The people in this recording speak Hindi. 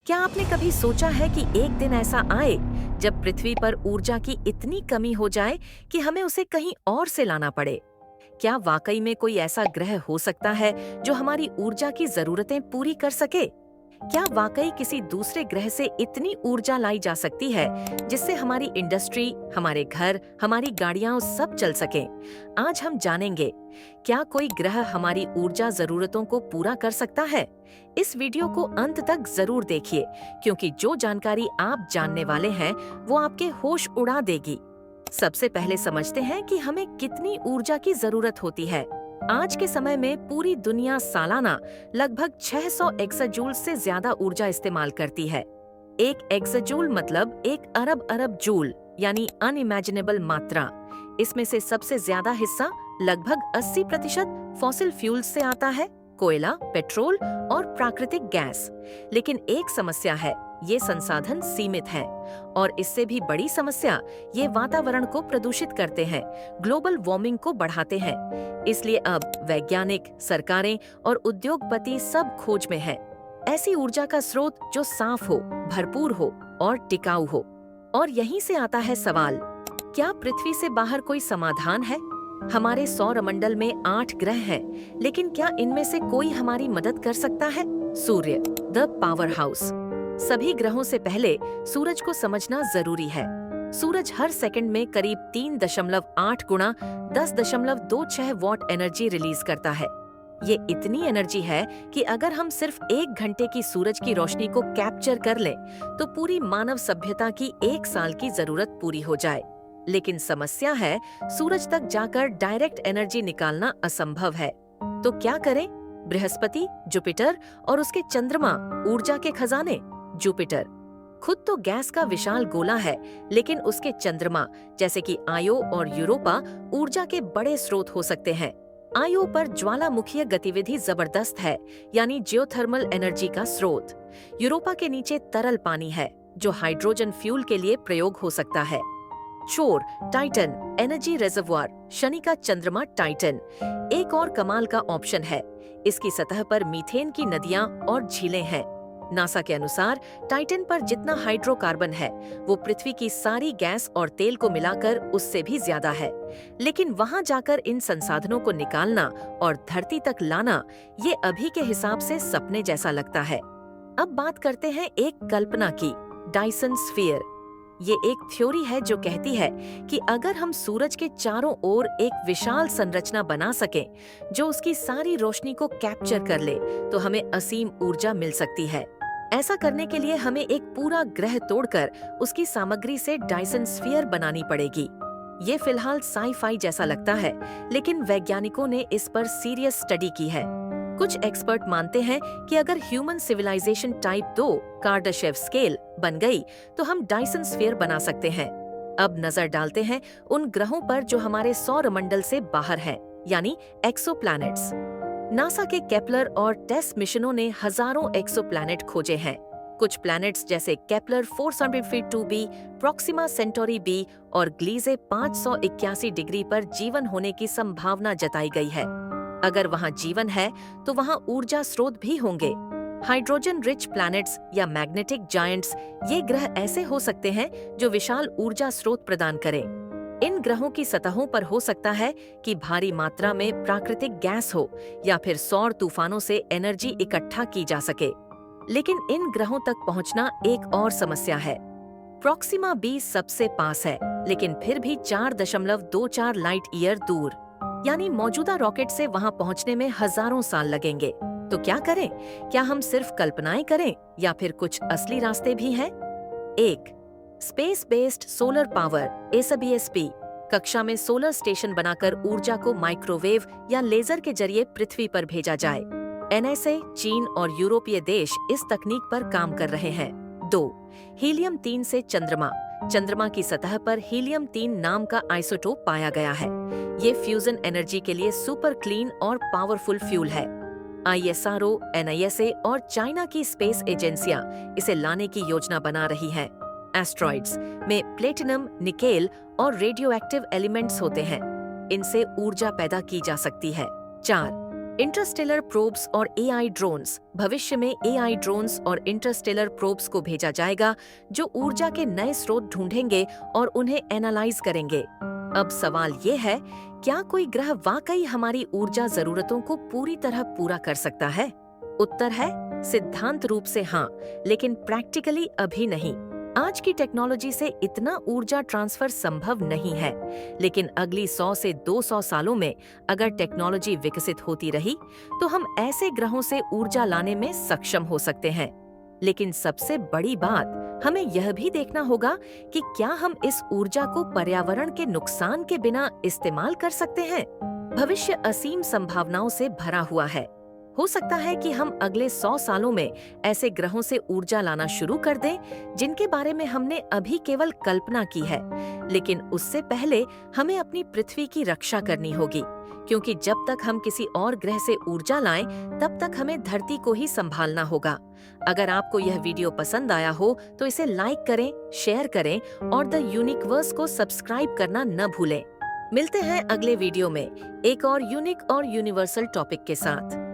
क्या आपने कभी सोचा है कि एक दिन ऐसा आए जब पृथ्वी पर ऊर्जा की इतनी कमी हो जाए कि हमें उसे कहीं और से लाना पड़े? क्या वाकई में कोई ऐसा ग्रह हो सकता है जो हमारी ऊर्जा की जरूरतें पूरी कर सके? क्या वाकई किसी दूसरे ग्रह से इतनी ऊर्जा लाई जा सकती है जिससे हमारी इंडस्ट्री, हमारे घर, हमारी गाड़ियां सब चल सकें? आज हम जानेंगे, क्या कोई ग्रह हमारी ऊर्जा जरूरतों को पूरा कर सकता है? इस वीडियो को अंत तक जरूर देखिए, क्योंकि जो जानकारी आप जानने वाले हैं वो आपके होश उड़ा देगी। सबसे पहले समझते हैं कि हमें कितनी ऊर्जा की जरूरत होती है। आज के समय में पूरी दुनिया सालाना लगभग 600 एक्साजूल से ज्यादा ऊर्जा इस्तेमाल करती है। एक एक्साजूल मतलब 1 अरब जूल, यानी अनइमेजिनेबल मात्रा। इसमें से सबसे ज्यादा हिस्सा लगभग 80% फॉसिल फ्यूल्स से आता है, कोयला, पेट्रोल और प्राकृतिक गैस। लेकिन एक समस्या है, ये संसाधन सीमित हैं। और इससे भी बड़ी समस्या, ये वातावरण को प्रदूषित करते हैं, ग्लोबल वार्मिंग को बढ़ाते हैं। इसलिए अब वैज्ञानिक, सरकारें और उद्योगपति सब खोज में हैं। ऐसी ऊर्जा का स्रोत जो साफ हो, भरपूर हो और टिकाऊ हो। और यहीं से आता है सवाल, क्या पृथ्वी से बाहर कोई समाधान है? हमारे सौरमंडल में 8 ग्रह हैं, लेकिन क्या इनमें से कोई हमारी मदद कर सकता है? सूर्य, द पावर हाउस। सभी ग्रहों से पहले सूरज को समझना जरूरी है। सूरज हर सेकंड में करीब 3.8 गुना 10.26 वॉट एनर्जी रिलीज करता है। ये इतनी एनर्जी है कि अगर हम सिर्फ 1 घंटे की सूरज की रोशनी को कैप्चर कर लें, तो पूरी मानव सभ्यता की 1 साल की जरूरत पूरी हो जाए। लेकिन समस्या है, सूरज तक जाकर डायरेक्ट एनर्जी निकालना असंभव है। तो क्या करें? बृहस्पति, जुपिटर और उसके चंद्रमा ऊर्जा के खजाने। जुपिटर खुद तो गैस का विशाल गोला है, लेकिन उसके चंद्रमा जैसे कि आयो और यूरोपा ऊर्जा के बड़े स्रोत हो सकते हैं। आयो पर ज्वालामुखीय गतिविधि जबरदस्त है, यानी जियोथर्मल एनर्जी का स्रोत। यूरोपा के नीचे तरल पानी है, जो हाइड्रोजन फ्यूल के लिए प्रयोग हो सकता है। चोर, टाइटन एनर्जी रिजर्वोयर, शनि का चंद्रमा टाइटन एक और कमाल का ऑप्शन है। इसकी सतह पर मीथेन की नदियां और झीलें हैं। नासा के अनुसार टाइटन पर जितना हाइड्रोकार्बन है, वो पृथ्वी की सारी गैस और तेल को मिलाकर उससे भी ज्यादा है। लेकिन वहां जाकर इन संसाधनों को निकालना और धरती तक लाना, ये अभी के हिसाब से सपने जैसा लगता है। अब बात करते हैं एक कल्पना की, डायसन स्फीयर। ये एक थ्योरी है जो कहती है कि अगर हम सूरज के चारों ओर एक विशाल संरचना बना सकें जो उसकी सारी रोशनी को कैप्चर कर ले, तो हमें असीम ऊर्जा मिल सकती है। ऐसा करने के लिए हमें एक पूरा ग्रह तोड़कर उसकी सामग्री से डायसन स्फीयर बनानी पड़ेगी। ये फिलहाल साई-फाई जैसा लगता है, लेकिन वैज्ञानिकों ने इस पर सीरियस स्टडी की है। कुछ एक्सपर्ट मानते हैं कि अगर human civilization type 2 Kardashev scale बन गई, तो हम डायसन स्फीयर बना सकते हैं। अब नजर डालते हैं उन ग्रहों पर जो हमारे सौरमंडल से बाहर हैं, यानी एक्सोप्लैनेट्स। नासा के केपलर और टेस मिशनों ने हजारों एक्सोप्लैनेट खोजे हैं। कुछ प्लैनेट्स जैसे Kepler 452b, Proxima Centauri B और ग्लीजे 581 डिग्री पर जीवन होने की संभावना जताई गई है। अगर वहां जीवन है, तो वहां ऊर्जा स्रोत भी होंगे। हाइड्रोजन रिच प्लैनेट्स या मैग्नेटिक जायंट्स, ये ग्रह ऐसे हो सकते हैं जो विशाल ऊर्जा स्रोत प्रदान करें। इन ग्रहों की सतहों पर हो सकता है कि भारी मात्रा में प्राकृतिक गैस हो, या फिर सौर तूफानों से एनर्जी इकट्ठा की जा सके। लेकिन इन ग्रहों तक पहुंचना एक और समस्या है। प्रोक्सिमा बी सबसे पास है, लेकिन फिर भी 4.24 लाइट ईयर दूर, यानी मौजूदा रॉकेट से वहां पहुंचने में हजारों साल लगेंगे। तो क्या करें? क्या हम सिर्फ कल्पनाएं करें, या फिर कुछ असली रास्ते भी हैं? 1. Space based solar power, SBSP. कक्षा में सोलर स्टेशन बनाकर ऊर्जा को माइक्रोवेव या लेजर के जरिए पृथ्वी पर भेजा जाए। एनएसए, चीन और यूरोपीय देश इस तकनीक पर काम कर रहे हैं। 2. हीलियम 3 से चंद्रमा। चंद्रमा की सतह पर हीलियम 3 नाम का आइसोटोप पाया गया है। ये फ्यूजन एनर्जी के लिए सुपर क्लीन और पावरफुल फ्यूल है। आईएसआरओ, एनआईएसए और चाइना की स्पेस एजेंसियां इसे लाने की योजना बना रही हैं। एस्ट्रॉइड्स में प्लेटिनम, निकेल और रेडियोएक्टिव एलिमेंट्स होते हैं। इनसे ऊर्जा पैदा की जा सकती है। 4. इंटरस्टेलर प्रोब्स और एआई ड्रोन्स। भविष्य में एआई ड्रोन्स और इंटरस्टेलर प्रोब्स को भेजा जाएगा जो ऊर्जा के नए स्रोत ढूंढेंगे और उन्हें एनालाइज करेंगे। अब सवाल ये है, क्या कोई ग्रह वाकई हमारी ऊर्जा जरूरतों को पूरी तरह पूरा कर सकता है? उत्तर है सिद्धांत रूप से हाँ, लेकिन प्रैक्टिकली अभी नहीं। आज की टेक्नोलॉजी से इतना ऊर्जा ट्रांसफर संभव नहीं है, लेकिन अगली 100 से 200 सालों में अगर टेक्नोलॉजी विकसित होती रही तो हम ऐसे ग्रहों से ऊर्जा लाने में सक्षम हो सकते हैं। लेकिन सबसे बड़ी बात, हमें यह भी देखना होगा कि क्या हम इस ऊर्जा को पर्यावरण के नुकसान के बिना इस्तेमाल कर सकते हैं। भविष्य असीम संभावनाओं से भरा हुआ है। हो सकता है कि हम अगले 100 सालों में ऐसे ग्रहों से ऊर्जा लाना शुरू कर दें जिनके बारे में हमने अभी केवल कल्पना की है। लेकिन उससे पहले हमें अपनी पृथ्वी की रक्षा करनी होगी, क्योंकि जब तक हम किसी और ग्रह से ऊर्जा लाएं, तब तक हमें धरती को ही संभालना होगा। अगर आपको यह वीडियो पसंद आया हो तो इसे लाइक करें, शेयर करें और द यूनिकवर्स को सब्सक्राइब करना न भूलें। मिलते हैं अगले वीडियो में एक और यूनिक और यूनिवर्सल टॉपिक के साथ।